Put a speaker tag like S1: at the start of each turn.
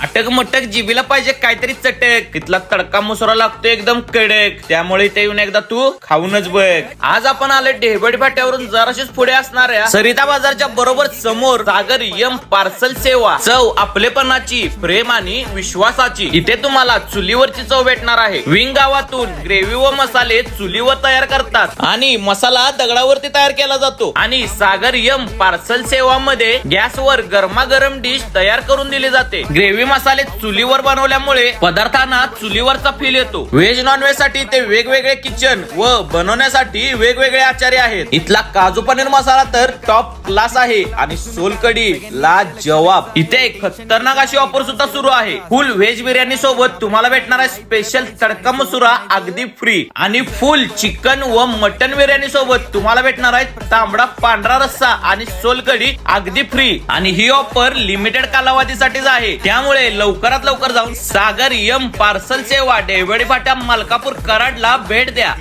S1: अटक मटक जिबीला पाहिजे काहीतरी चटक. तिथला तडका मुसरा लागतो एकदम कडक. त्यामुळे ते येऊन एकदा तू खाऊनच बघ. आज आपण आले ढेबडी फाट्यावरून जराशीच पुढे असणाऱ्या सरिता बाजारच्या बरोबर समोर सागर यम पार्सल सेवा. चव आपलेपणाची, प्रेम आणि विश्वासाची. इथे तुम्हाला चुलीवरची चव भेटणार आहे. विंग गावातून ग्रेव्ही व मसाले चुलीवर तयार करतात आणि मसाला दगडावरती तयार केला जातो. आणि सागर यम पार्सल सेवा मध्ये गॅसवर गरमागरम डिश तयार करून दिली जाते. ग्रेव्ही मसाले चुलीवर बनवल्यामुळे पदार्थांना चुलीवरचा फील येतो. व्हेज नॉन व्हेज साठी ते वेगवेगळे किचन व बनवण्यासाठी वेगवेगळे आचार्य आहेत. इथला काजू पनीर मसाला तर टॉप क्लास आहे आणि सोलकडी ला जवाब. इथे खतरनाक अशी ऑफर सुद्धा सुरू आहे. फुल व्हेज बिर्याणी सोबत तुम्हाला भेटणार आहे स्पेशल तडका मसुरा अगदी फ्री. आणि फुल चिकन व मटन बिर्याणी सोबत तुम्हाला भेटणार आहे तांबडा पांढरा रस्सा आणि सोलकडी अगदी फ्री. आणि ही ऑफर लिमिटेड कालावधीसाठीच आहे. त्यामुळे लवकरात लवकर जाऊन सागर यम पार्सल सेवा ढेबडी फाटा मलकापूर कराडला भेट द्या.